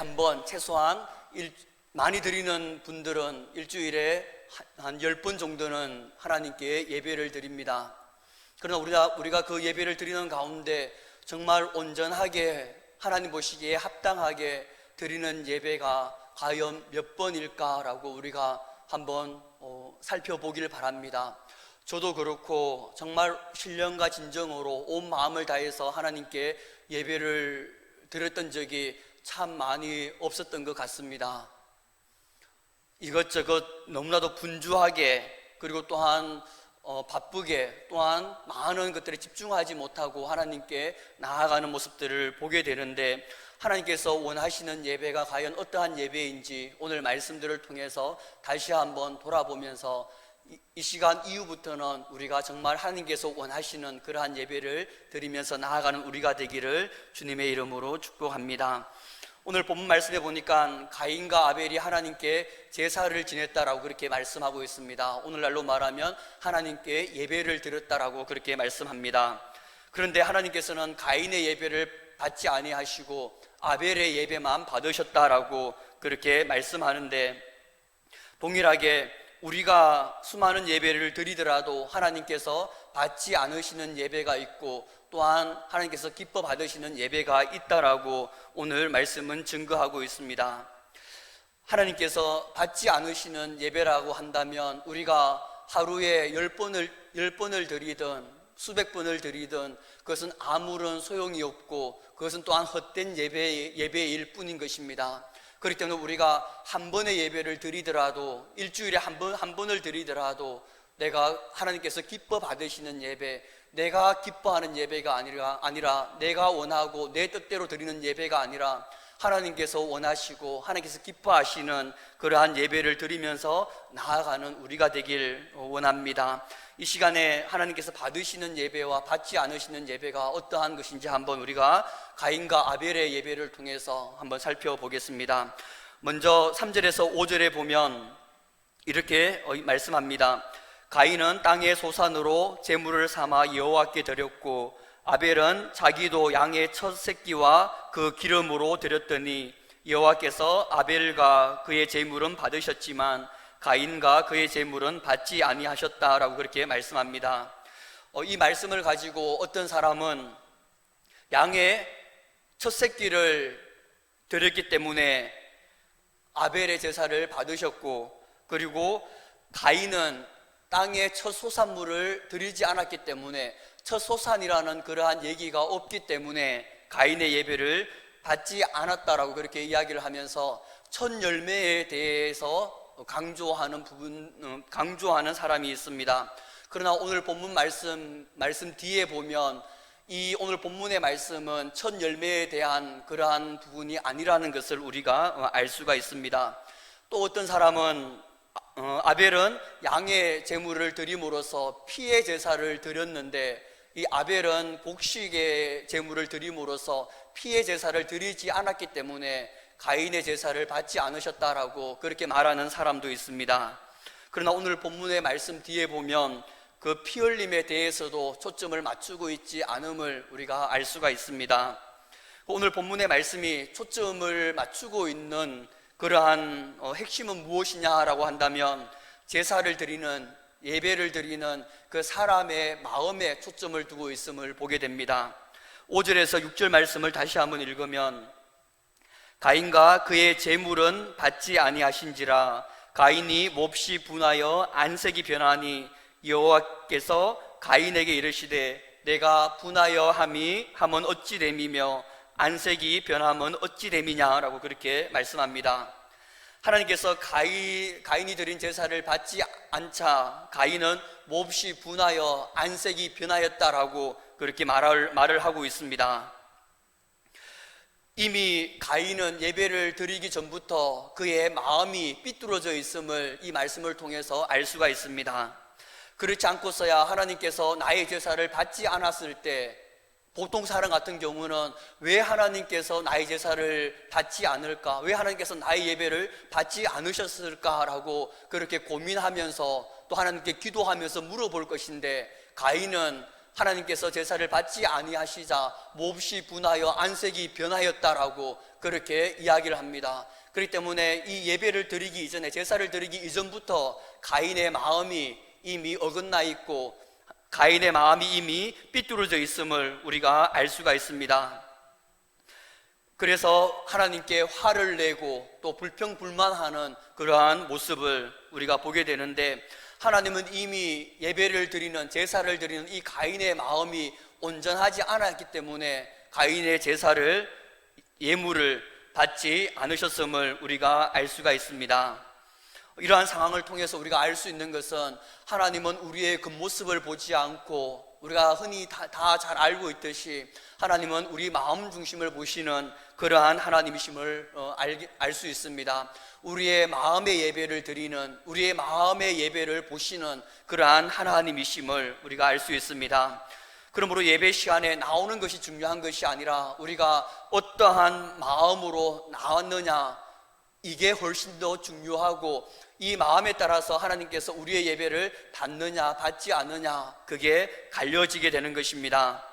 한 번, 최소한 많이 드리는 분들은 일주일에 한 10번 정도는 하나님께 예배를 드립니다. 그러나 우리가 그 예배를 드리는 가운데 정말 온전하게 하나님 보시기에 합당하게 드리는 예배가 과연 몇 번일까라고 우리가 한번 살펴보길 바랍니다. 저도 그렇고 정말 신령과 진정으로 온 마음을 다해서 하나님께 예배를 드렸던 적이 참 많이 없었던 것 같습니다. 이것저것 너무나도 분주하게, 그리고 또한 바쁘게, 또한 많은 것들에 집중하지 못하고 하나님께 나아가는 모습들을 보게 되는데, 하나님께서 원하시는 예배가 과연 어떠한 예배인지 오늘 말씀들을 통해서 다시 한번 돌아보면서 이 시간 이후부터는 우리가 정말 하나님께서 원하시는 그러한 예배를 드리면서 나아가는 우리가 되기를 주님의 이름으로 축복합니다. 오늘 본문 말씀에 보니까 가인과 아벨이 하나님께 제사를 지냈다라고 그렇게 말씀하고 있습니다. 오늘날로 말하면 하나님께 예배를 드렸다라고 그렇게 말씀합니다. 그런데 하나님께서는 가인의 예배를 받지 아니하시고 아벨의 예배만 받으셨다라고 그렇게 말씀하는데, 동일하게 우리가 수많은 예배를 드리더라도 하나님께서 받지 않으시는 예배가 있고, 또한 하나님께서 기뻐 받으시는 예배가 있다라고 오늘 말씀은 증거하고 있습니다. 하나님께서 받지 않으시는 예배라고 한다면 우리가 하루에 10번을 드리든 수백 번을 드리든 그것은 아무런 소용이 없고, 그것은 또한 헛된 예배일 뿐인 것입니다. 그렇기 때문에 우리가 한 번의 예배를 드리더라도, 일주일에 한 번을 드리더라도 내가 하나님께서 기뻐 받으시는 예배, 내가 기뻐하는 예배가 아니라 내가 원하고 내 뜻대로 드리는 예배가 아니라 하나님께서 원하시고 하나님께서 기뻐하시는 그러한 예배를 드리면서 나아가는 우리가 되길 원합니다. 이 시간에 하나님께서 받으시는 예배와 받지 않으시는 예배가 어떠한 것인지 한번 우리가 가인과 아벨의 예배를 통해서 한번 살펴보겠습니다. 먼저 3절에서 5절에 보면 이렇게 말씀합니다. 가인은 땅의 소산으로 제물을 삼아 여호와께 드렸고 아벨은 자기도 양의 첫 새끼와 그 기름으로 드렸더니 여호와께서 아벨과 그의 제물은 받으셨지만 가인과 그의 제물은 받지 아니하셨다라고 그렇게 말씀합니다. 이 말씀을 가지고 어떤 사람은 양의 첫 새끼를 드렸기 때문에 아벨의 제사를 받으셨고, 그리고 가인은 땅의 첫 소산물을 드리지 않았기 때문에, 첫 소산이라는 그러한 얘기가 없기 때문에 가인의 예배를 받지 않았다라고 그렇게 이야기를 하면서 첫 열매에 대해서 강조하는 사람이 있습니다. 그러나 오늘 본문 말씀 뒤에 보면 이 오늘 본문의 말씀은 첫 열매에 대한 그러한 부분이 아니라는 것을 우리가 알 수가 있습니다. 또 어떤 사람은 아벨은 양의 제물을 드림으로써 피의 제사를 드렸는데, 이 아벨은 곡식의 제물을 드림으로써 피의 제사를 드리지 않았기 때문에 가인의 제사를 받지 않으셨다라고 그렇게 말하는 사람도 있습니다. 그러나 오늘 본문의 말씀 뒤에 보면 그 피 흘림에 대해서도 초점을 맞추고 있지 않음을 우리가 알 수가 있습니다. 오늘 본문의 말씀이 초점을 맞추고 있는 그러한 핵심은 무엇이냐라고 한다면 제사를 드리는, 예배를 드리는 그 사람의 마음에 초점을 두고 있음을 보게 됩니다. 5절에서 6절 말씀을 다시 한번 읽으면 가인과 그의 제물은 받지 아니하신지라 가인이 몹시 분하여 안색이 변하니 여호와께서 가인에게 이르시되 내가 분하여 함은 어찌 됨이며 안색이 변함은 어찌 됨이냐라고 그렇게 말씀합니다. 하나님께서 가인이 드린 제사를 받지 않자 가인은 몹시 분하여 안색이 변하였다라고 그렇게 말을 하고 있습니다. 이미 가인은 예배를 드리기 전부터 그의 마음이 삐뚤어져 있음을 이 말씀을 통해서 알 수가 있습니다. 그렇지 않고서야 하나님께서 나의 제사를 받지 않았을 때, 보통 사람 같은 경우는 왜 하나님께서 나의 제사를 받지 않을까, 왜 하나님께서 나의 예배를 받지 않으셨을까라고 그렇게 고민하면서 또 하나님께 기도하면서 물어볼 것인데, 가인은 하나님께서 제사를 받지 아니하시자 몹시 분하여 안색이 변하였다라고 그렇게 이야기를 합니다. 그렇기 때문에 이 예배를 드리기 이전에, 제사를 드리기 이전부터 가인의 마음이 이미 어긋나 있고 가인의 마음이 이미 삐뚤어져 있음을 우리가 알 수가 있습니다. 그래서 하나님께 화를 내고 또 불평불만하는 그러한 모습을 우리가 보게 되는데, 하나님은 이미 예배를 드리는, 제사를 드리는 이 가인의 마음이 온전하지 않았기 때문에 가인의 제사를, 예물을 받지 않으셨음을 우리가 알 수가 있습니다. 이러한 상황을 통해서 우리가 알 수 있는 것은, 하나님은 우리의 겉모습을 보지 않고, 우리가 흔히 다 잘 알고 있듯이 하나님은 우리 마음 중심을 보시는 그러한 하나님이심을 알 수 있습니다. 우리의 마음의 예배를 드리는, 우리의 마음의 예배를 보시는 그러한 하나님이심을 우리가 알 수 있습니다. 그러므로 예배 시간에 나오는 것이 중요한 것이 아니라 우리가 어떠한 마음으로 나왔느냐, 이게 훨씬 더 중요하고, 이 마음에 따라서 하나님께서 우리의 예배를 받느냐 받지 않느냐, 그게 갈려지게 되는 것입니다.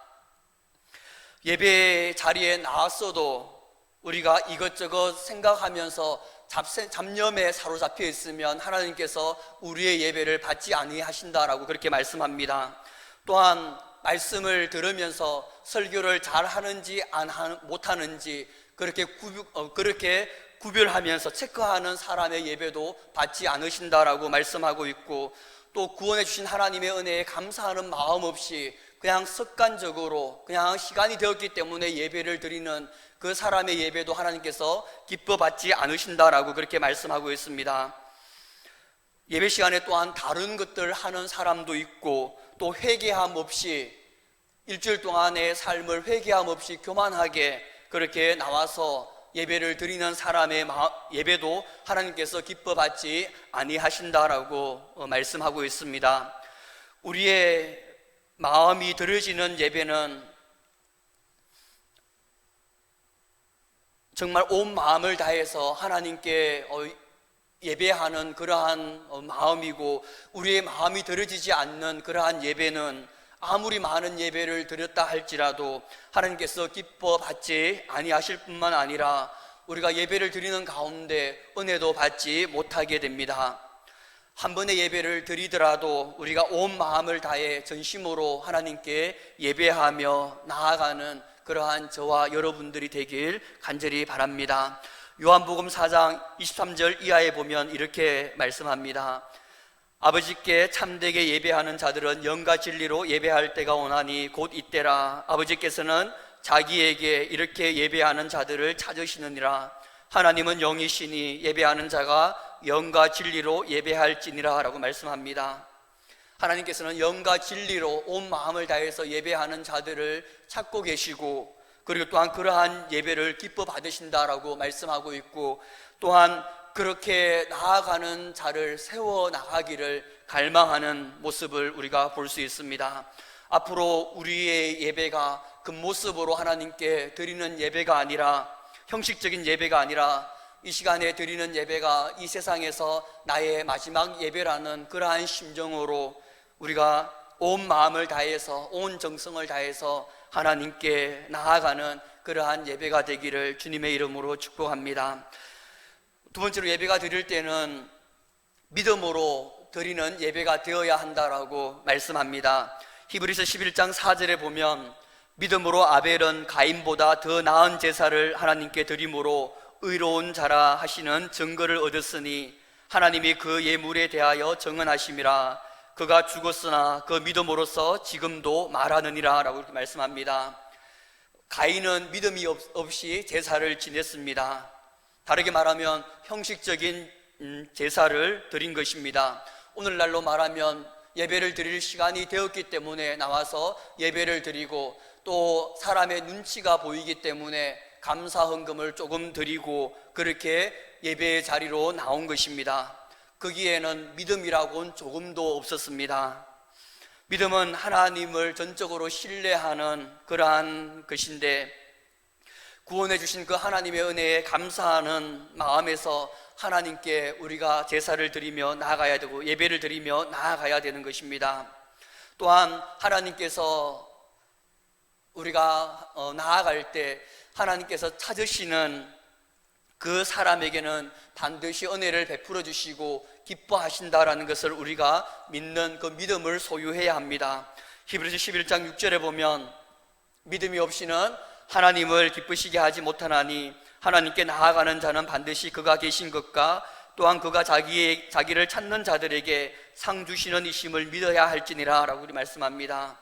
예배 자리에 나왔어도 우리가 이것저것 생각하면서 잡념에 사로잡혀 있으면 하나님께서 우리의 예배를 받지 아니하신다라고 그렇게 말씀합니다. 또한 말씀을 들으면서 설교를 잘 하는지 못하는지 그렇게 구별하면서 체크하는 사람의 예배도 받지 않으신다라고 말씀하고 있고, 또 구원해 주신 하나님의 은혜에 감사하는 마음 없이 그냥 습관적으로 그냥 시간이 되었기 때문에 예배를 드리는 그 사람의 예배도 하나님께서 기뻐 받지 않으신다라고 그렇게 말씀하고 있습니다. 예배 시간에 또한 다른 것들 하는 사람도 있고, 또 회개함 없이 일주일 동안의 삶을 회개함 없이 교만하게 그렇게 나와서 예배를 드리는 사람의 예배도 하나님께서 기뻐 받지 아니하신다라고 말씀하고 있습니다. 우리의 마음이 드려지는 예배는 정말 온 마음을 다해서 하나님께 예배하는 그러한 마음이고, 우리의 마음이 드려지지 않는 그러한 예배는 아무리 많은 예배를 드렸다 할지라도 하나님께서 기뻐 받지 아니하실 뿐만 아니라 우리가 예배를 드리는 가운데 은혜도 받지 못하게 됩니다. 한 번의 예배를 드리더라도 우리가 온 마음을 다해 전심으로 하나님께 예배하며 나아가는 그러한 저와 여러분들이 되길 간절히 바랍니다. 요한복음 4장 23절 이하에 보면 이렇게 말씀합니다. 아버지께 참되게 예배하는 자들은 영과 진리로 예배할 때가 오나니 곧 이때라. 아버지께서는 자기에게 이렇게 예배하는 자들을 찾으시느니라. 하나님은 영이시니 예배하는 자가 영과 진리로 예배할지니라 라고 말씀합니다. 하나님께서는 영과 진리로 온 마음을 다해서 예배하는 자들을 찾고 계시고, 그리고 또한 그러한 예배를 기뻐 받으신다라고 말씀하고 있고, 또한 그렇게 나아가는 자를 세워 나가기를 갈망하는 모습을 우리가 볼 수 있습니다. 앞으로 우리의 예배가 그 모습으로 하나님께 드리는 예배가 아니라, 형식적인 예배가 아니라 이 시간에 드리는 예배가 이 세상에서 나의 마지막 예배라는 그러한 심정으로 우리가 온 마음을 다해서, 온 정성을 다해서 하나님께 나아가는 그러한 예배가 되기를 주님의 이름으로 축복합니다. 두 번째로, 예배가 드릴 때는 믿음으로 드리는 예배가 되어야 한다라고 말씀합니다. 히브리서 11장 4절에 보면 믿음으로 아벨은 가인보다 더 나은 제사를 하나님께 드림으로 의로운 자라 하시는 증거를 얻었으니 하나님이 그 예물에 대하여 정언하심이라. 그가 죽었으나 그 믿음으로써 지금도 말하느니라 라고 이렇게 말씀합니다. 가인은 믿음이 없이 제사를 지냈습니다. 다르게 말하면 형식적인 제사를 드린 것입니다. 오늘날로 말하면 예배를 드릴 시간이 되었기 때문에 나와서 예배를 드리고, 또 사람의 눈치가 보이기 때문에 감사 헌금을 조금 드리고 그렇게 예배의 자리로 나온 것입니다. 거기에는 믿음이라고는 조금도 없었습니다. 믿음은 하나님을 전적으로 신뢰하는 그러한 것인데, 구원해 주신 그 하나님의 은혜에 감사하는 마음에서 하나님께 우리가 제사를 드리며 나아가야 되고 예배를 드리며 나아가야 되는 것입니다. 또한 하나님께서 우리가 나아갈 때 하나님께서 찾으시는 그 사람에게는 반드시 은혜를 베풀어 주시고 기뻐하신다라는 것을 우리가 믿는 그 믿음을 소유해야 합니다. 히브리서 11장 6절에 보면 믿음이 없이는 하나님을 기쁘시게 하지 못하나니 하나님께 나아가는 자는 반드시 그가 계신 것과 또한 그가 자기를 찾는 자들에게 상 주시는 이심을 믿어야 할지니라 라고 말씀합니다.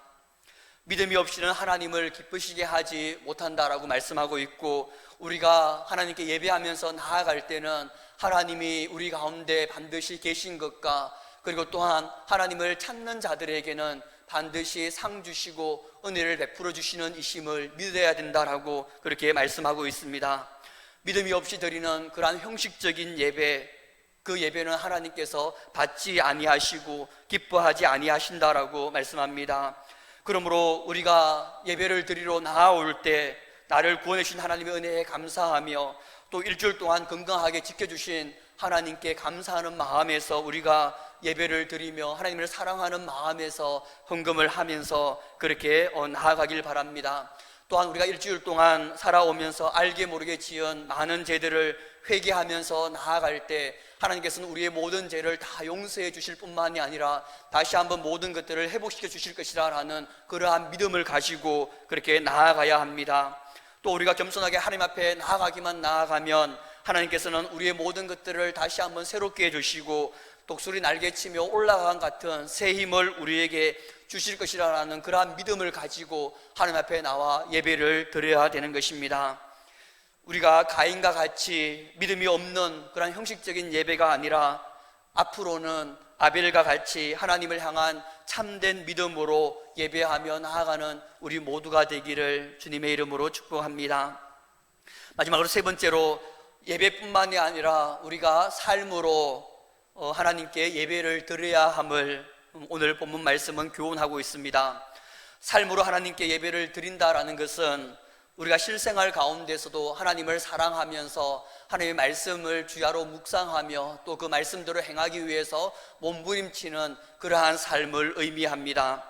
믿음이 없이는 하나님을 기쁘시게 하지 못한다라고 말씀하고 있고, 우리가 하나님께 예배하면서 나아갈 때는 하나님이 우리 가운데 반드시 계신 것과 그리고 또한 하나님을 찾는 자들에게는 반드시 상 주시고 은혜를 베풀어 주시는 이심을 믿어야 된다라고 그렇게 말씀하고 있습니다. 믿음이 없이 드리는 그러한 형식적인 예배, 그 예배는 하나님께서 받지 아니하시고 기뻐하지 아니하신다라고 말씀합니다. 그러므로 우리가 예배를 드리러 나아올 때 나를 구원해 주신 하나님의 은혜에 감사하며 또 일주일 동안 건강하게 지켜주신 하나님께 감사하는 마음에서 우리가 예배를 드리며 하나님을 사랑하는 마음에서 헌금을 하면서 그렇게 나아가길 바랍니다. 또한 우리가 일주일 동안 살아오면서 알게 모르게 지은 많은 죄들을 회개하면서 나아갈 때 하나님께서는 우리의 모든 죄를 다 용서해 주실 뿐만이 아니라 다시 한번 모든 것들을 회복시켜 주실 것이라 라는 그러한 믿음을 가지고 그렇게 나아가야 합니다. 또 우리가 겸손하게 하나님 앞에 나아가기만 나아가면 하나님께서는 우리의 모든 것들을 다시 한번 새롭게 해주시고 독수리 날개치며 올라간 같은 새 힘을 우리에게 주실 것이라는 그러한 믿음을 가지고 하나님 앞에 나와 예배를 드려야 되는 것입니다. 우리가 가인과 같이 믿음이 없는 그런 형식적인 예배가 아니라 앞으로는 아벨과 같이 하나님을 향한 참된 믿음으로 예배하며 나아가는 우리 모두가 되기를 주님의 이름으로 축복합니다. 마지막으로 세 번째로, 예배뿐만이 아니라 우리가 삶으로 하나님께 예배를 드려야 함을 오늘 본문 말씀은 교훈하고 있습니다. 삶으로 하나님께 예배를 드린다라는 것은 우리가 실생활 가운데서도 하나님을 사랑하면서 하나님의 말씀을 주야로 묵상하며 또 그 말씀대로 행하기 위해서 몸부림치는 그러한 삶을 의미합니다.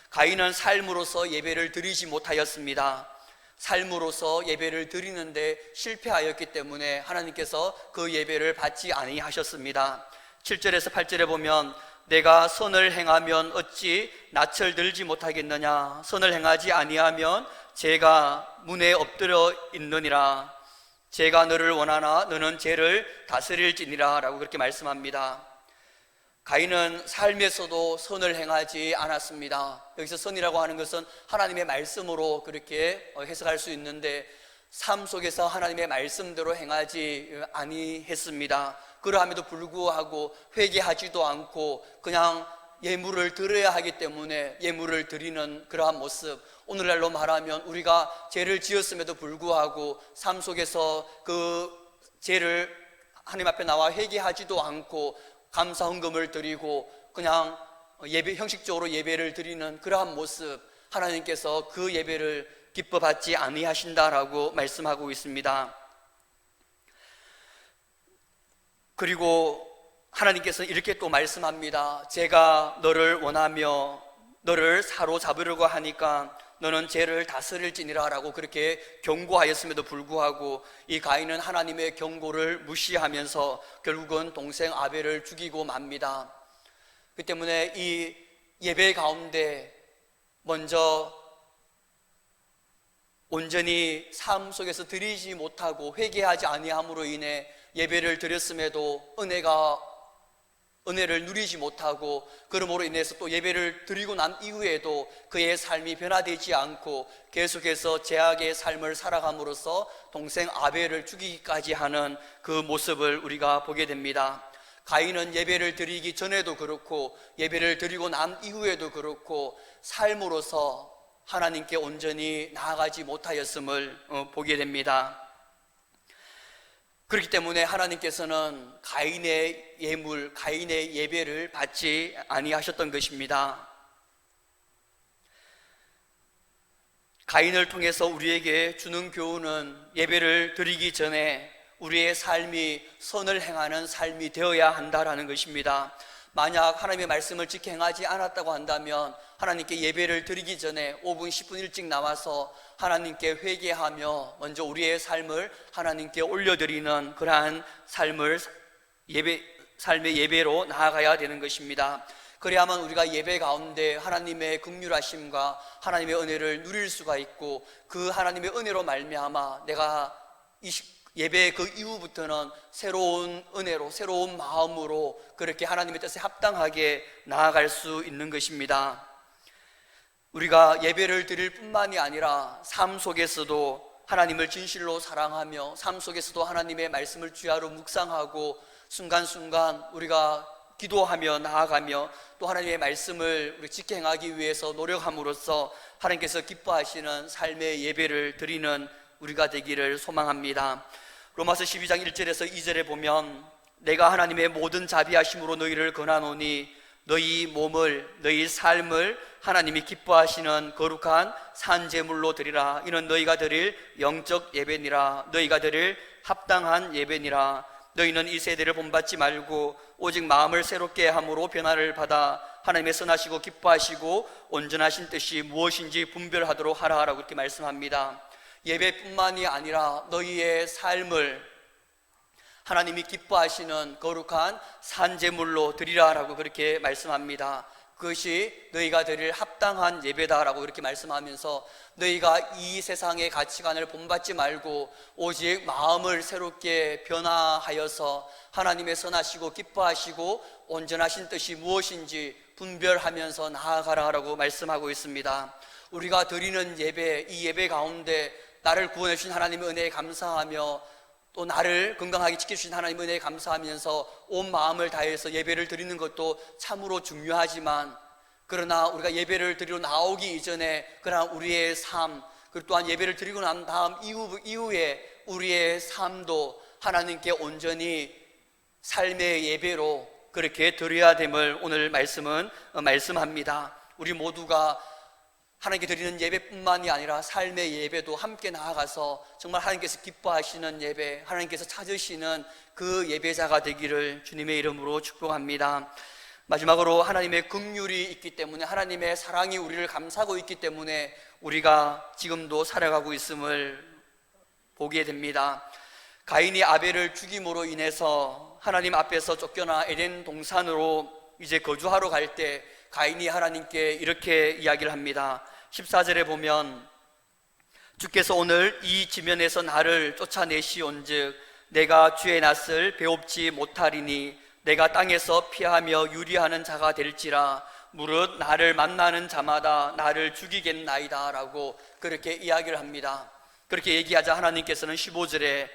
가인은 삶으로서 예배를 드리지 못하였습니다. 삶으로서 예배를 드리는데 실패하였기 때문에 하나님께서 그 예배를 받지 아니하셨습니다. 7절에서 8절에 보면 내가 선을 행하면 어찌 낯을 들지 못하겠느냐, 선을 행하지 아니하면 죄가 문에 엎드려 있느니라, 죄가 너를 원하나 너는 죄를 다스릴지니라 라고 그렇게 말씀합니다. 가인은 삶에서도 선을 행하지 않았습니다. 여기서 선이라고 하는 것은 하나님의 말씀으로 그렇게 해석할 수 있는데 삶 속에서 하나님의 말씀대로 행하지 아니했습니다. 그러함에도 불구하고 회개하지도 않고 그냥 예물을 드려야 하기 때문에 예물을 드리는 그러한 모습, 오늘날로 말하면 우리가 죄를 지었음에도 불구하고 삶 속에서 그 죄를 하나님 앞에 나와 회개하지도 않고 감사 헌금을 드리고 그냥 예배, 형식적으로 예배를 드리는 그러한 모습, 하나님께서 그 예배를 기뻐 받지 아니하신다라고 말씀하고 있습니다. 그리고 하나님께서는 이렇게 또 말씀합니다. 제가 너를 원하며 너를 사로잡으려고 하니까 너는 죄를 다스릴지니라 라고 그렇게 경고하였음에도 불구하고 이 가인은 하나님의 경고를 무시하면서 결국은 동생 아벨을 죽이고 맙니다. 그 때문에 이 예배 가운데 먼저 온전히 삶 속에서 드리지 못하고 회개하지 아니함으로 인해 예배를 드렸음에도 은혜를 누리지 못하고 그러므로 인해서 또 예배를 드리고 난 이후에도 그의 삶이 변화되지 않고 계속해서 죄악의 삶을 살아감으로써 동생 아벨을 죽이기까지 하는 그 모습을 우리가 보게 됩니다. 가인은 예배를 드리기 전에도 그렇고 예배를 드리고 난 이후에도 그렇고 삶으로서 하나님께 온전히 나아가지 못하였음을 보게 됩니다. 그렇기 때문에 하나님께서는 가인의 예물, 가인의 예배를 받지 아니하셨던 것입니다. 가인을 통해서 우리에게 주는 교훈은 예배를 드리기 전에 우리의 삶이 선을 행하는 삶이 되어야 한다라는 것입니다. 만약 하나님의 말씀을 지켜 행하지 않았다고 한다면 하나님께 예배를 드리기 전에 5분, 10분 일찍 나와서 하나님께 회개하며 먼저 우리의 삶을 하나님께 올려드리는 그러한 삶의 예배로 나아가야 되는 것입니다. 그래야만 우리가 예배 가운데 하나님의 긍휼하심과 하나님의 은혜를 누릴 수가 있고, 그 하나님의 은혜로 말미암아 내가 이 예배 그 이후부터는 새로운 은혜로, 새로운 마음으로 그렇게 하나님의 뜻에 합당하게 나아갈 수 있는 것입니다. 우리가 예배를 드릴 뿐만이 아니라 삶 속에서도 하나님을 진실로 사랑하며, 삶 속에서도 하나님의 말씀을 주야로 묵상하고, 순간순간 우리가 기도하며 나아가며 또 하나님의 말씀을 우리 지켜 행하기 위해서 노력함으로써 하나님께서 기뻐하시는 삶의 예배를 드리는 우리가 되기를 소망합니다. 로마서 12장 1절에서 2절에 보면, 내가 하나님의 모든 자비하심으로 너희를 권하노니 너희 몸을, 너희 삶을 하나님이 기뻐하시는 거룩한 산제물로 드리라. 이는 너희가 드릴 영적 예배니라. 너희가 드릴 합당한 예배니라. 너희는 이 세대를 본받지 말고 오직 마음을 새롭게 함으로 변화를 받아 하나님의 선하시고 기뻐하시고 온전하신 뜻이 무엇인지 분별하도록 하라 라고 이렇게 말씀합니다. 예배뿐만이 아니라 너희의 삶을 하나님이 기뻐하시는 거룩한 산제물로 드리라 라고 그렇게 말씀합니다. 그것이 너희가 드릴 합당한 예배다라고 이렇게 말씀하면서, 너희가 이 세상의 가치관을 본받지 말고 오직 마음을 새롭게 변화하여서 하나님의 선하시고 기뻐하시고 온전하신 뜻이 무엇인지 분별하면서 나아가라라고 말씀하고 있습니다. 우리가 드리는 예배, 이 예배 가운데 나를 구원해 주신 하나님의 은혜에 감사하며 또 나를 건강하게 지켜주신 하나님의 은혜에 감사하면서 온 마음을 다해서 예배를 드리는 것도 참으로 중요하지만, 그러나 우리가 예배를 드리러 나오기 이전에 그러나 우리의 삶, 그리고 또한 예배를 드리고 난 다음 이후에 우리의 삶도 하나님께 온전히 삶의 예배로 그렇게 드려야 됨을 오늘 말씀은 말씀합니다. 우리 모두가 하나님께 드리는 예배뿐만이 아니라 삶의 예배도 함께 나아가서 정말 하나님께서 기뻐하시는 예배, 하나님께서 찾으시는 그 예배자가 되기를 주님의 이름으로 축복합니다. 마지막으로 하나님의 긍휼이 있기 때문에, 하나님의 사랑이 우리를 감싸고 있기 때문에 우리가 지금도 살아가고 있음을 보게 됩니다. 가인이 아벨을 죽임으로 인해서 하나님 앞에서 쫓겨나 에덴 동산으로 이제 거주하러 갈 때 가인이 하나님께 이렇게 이야기를 합니다. 14절에 보면, 주께서 오늘 이 지면에서 나를 쫓아내시온즉 내가 주의 낯을 배웁지 못하리니 내가 땅에서 피하며 유리하는 자가 될지라 무릇 나를 만나는 자마다 나를 죽이겠나이다 라고 그렇게 이야기를 합니다. 그렇게 얘기하자 하나님께서는 15절에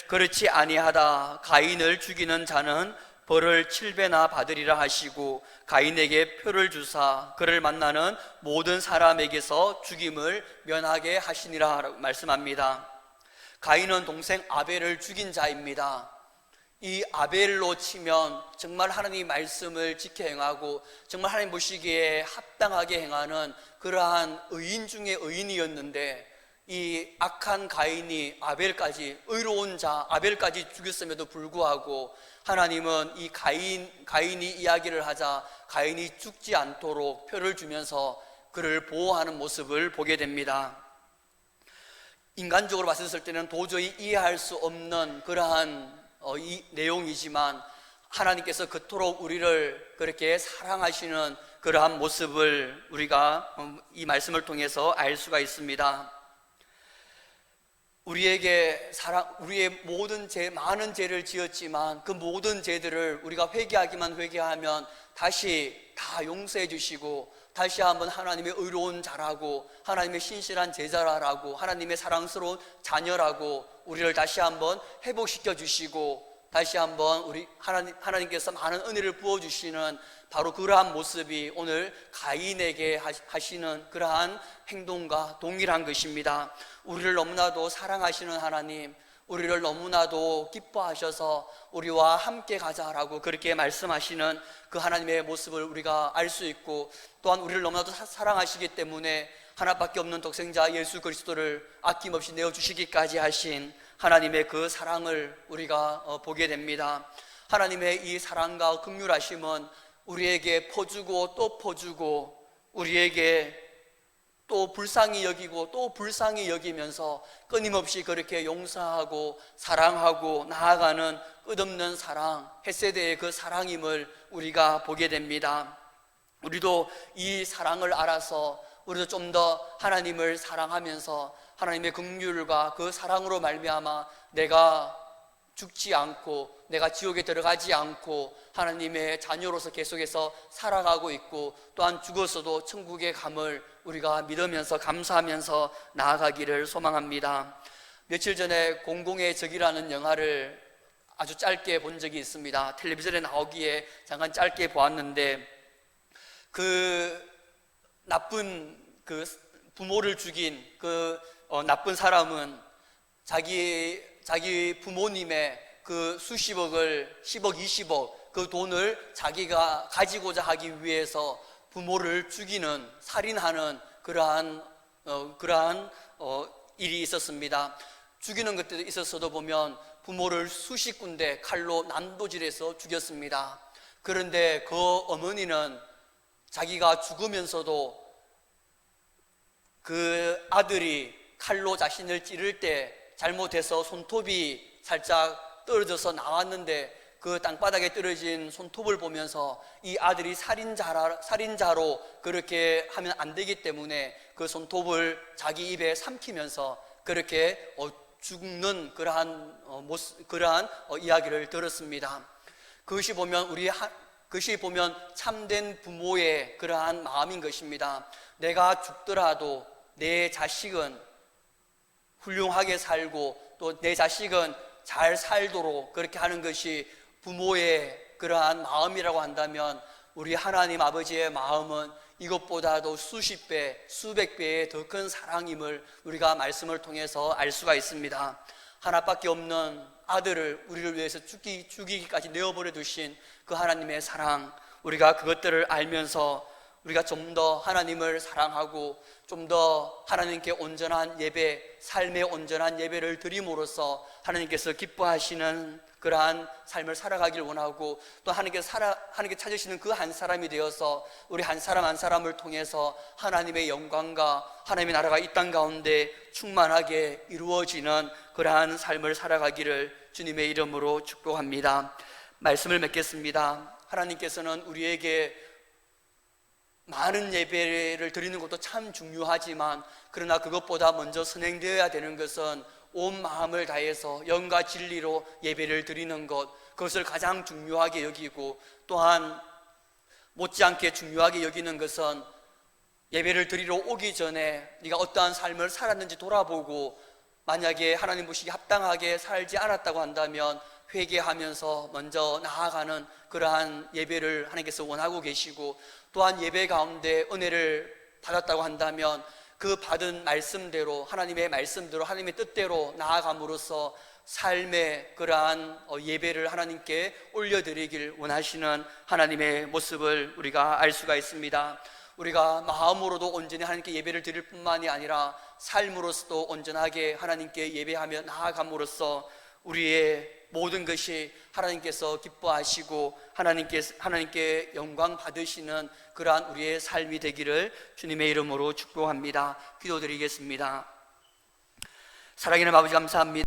그렇지 아니하다, 가인을 죽이는 자는 벌을 7배나 받으리라 하시고 가인에게 표를 주사 그를 만나는 모든 사람에게서 죽임을 면하게 하시니라 라고 말씀합니다. 가인은 동생 아벨을 죽인 자입니다. 이 아벨로 치면 정말 하나님의 말씀을 지켜 행하고 정말 하나님 보시기에 합당하게 행하는 그러한 의인 중에 의인이었는데, 이 악한 가인이 아벨까지, 의로운 자 아벨까지 죽였음에도 불구하고 하나님은 이 가인이 이야기를 하자 가인이 죽지 않도록 표를 주면서 그를 보호하는 모습을 보게 됩니다. 인간적으로 봤을 때는 도저히 이해할 수 없는 그러한 이 내용이지만, 하나님께서 그토록 우리를 그렇게 사랑하시는 그러한 모습을 우리가 이 말씀을 통해서 알 수가 있습니다. 우리의 모든 많은 죄를 지었지만 그 모든 죄들을 우리가 회개하기만 회개하면 다시 다 용서해 주시고, 다시 한번 하나님의 의로운 자라고 하나님의 신실한 제자라고 하나님의 사랑스러운 자녀라고 우리를 다시 한번 회복시켜 주시고, 다시 한번 우리 하나님께서 많은 은혜를 부어주시는 바로 그러한 모습이 오늘 가인에게 하시는 그러한 행동과 동일한 것입니다. 우리를 너무나도 사랑하시는 하나님, 우리를 너무나도 기뻐하셔서 우리와 함께 가자라고 그렇게 말씀하시는 그 하나님의 모습을 우리가 알 수 있고, 또한 우리를 너무나도 사랑하시기 때문에 하나밖에 없는 독생자 예수 그리스도를 아낌없이 내어주시기까지 하신 하나님의 그 사랑을 우리가 보게 됩니다. 하나님의 이 사랑과 긍휼하심은 우리에게 퍼주고 또 퍼주고 우리에게 또 불쌍히 여기고 또 불쌍히 여기면서 끊임없이 그렇게 용서하고 사랑하고 나아가는 끝없는 사랑, 헷세대의 그 사랑임을 우리가 보게 됩니다. 우리도 이 사랑을 알아서 우리도 좀 더 하나님을 사랑하면서 하나님의 긍휼과 그 사랑으로 말미암아 내가 죽지 않고 내가 지옥에 들어가지 않고 하나님의 자녀로서 계속해서 살아가고 있고 또한 죽었어도 천국에 감을 우리가 믿으면서 감사하면서 나아가기를 소망합니다. 며칠 전에 공공의 적이라는 영화를 아주 짧게 본 적이 있습니다. 텔레비전에 나오기에 잠깐 짧게 보았는데 그 나쁜 그 부모를 죽인 그 나쁜 사람은 자기 부모님의 그 수십억을 10억, 20억 그 돈을 자기가 가지고자 하기 위해서 부모를 죽이는, 살인하는 그러한 일이 있었습니다. 죽이는 것들도 있었어도 보면 부모를 수십 군데 칼로 난도질해서 죽였습니다. 그런데 그 어머니는 자기가 죽으면서도 그 아들이 칼로 자신을 찌를 때 잘못해서 손톱이 살짝 떨어져서 나왔는데 그 땅바닥에 떨어진 손톱을 보면서 이 아들이 살인자로 그렇게 하면 안 되기 때문에 그 손톱을 자기 입에 삼키면서 그렇게 죽는 그러한 이야기를 들었습니다. 그것이 보면 참된 부모의 그러한 마음인 것입니다. 내가 죽더라도 내 자식은 훌륭하게 살고 또 내 자식은 잘 살도록 그렇게 하는 것이 부모의 그러한 마음이라고 한다면 우리 하나님 아버지의 마음은 이것보다도 수십 배, 수백 배의 더 큰 사랑임을 우리가 말씀을 통해서 알 수가 있습니다. 하나밖에 없는 아들을 우리를 위해서 죽이기까지 내어버려 두신 그 하나님의 사랑, 우리가 그것들을 알면서 우리가 좀 더 하나님을 사랑하고 좀 더 하나님께 온전한 예배, 삶의 온전한 예배를 드림으로써 하나님께서 기뻐하시는 그러한 삶을 살아가길 원하고 또 하나님께 찾으시는 그 한 사람이 되어서 우리 한 사람 한 사람을 통해서 하나님의 영광과 하나님의 나라가 이 땅 가운데 충만하게 이루어지는 그러한 삶을 살아가기를 주님의 이름으로 축복합니다. 말씀을 맺겠습니다. 하나님께서는 우리에게 많은 예배를 드리는 것도 참 중요하지만 그러나 그것보다 먼저 선행되어야 되는 것은 온 마음을 다해서 영과 진리로 예배를 드리는 것, 그것을 가장 중요하게 여기고 또한 못지않게 중요하게 여기는 것은 예배를 드리러 오기 전에 네가 어떠한 삶을 살았는지 돌아보고 만약에 하나님 보시기에 합당하게 살지 않았다고 한다면 회개하면서 먼저 나아가는 그러한 예배를 하나님께서 원하고 계시고 또한 예배 가운데 은혜를 받았다고 한다면 그 받은 말씀대로 하나님의 말씀대로 하나님의 뜻대로 나아감으로써 삶의 그러한 예배를 하나님께 올려드리길 원하시는 하나님의 모습을 우리가 알 수가 있습니다. 우리가 마음으로도 온전히 하나님께 예배를 드릴 뿐만이 아니라 삶으로서도 온전하게 하나님께 예배하며 나아감으로써 우리의 모든 것이 하나님께서 기뻐하시고 하나님께 영광 받으시는 그러한 우리의 삶이 되기를 주님의 이름으로 축복합니다. 기도드리겠습니다. 사랑하는 아버지 감사합니다.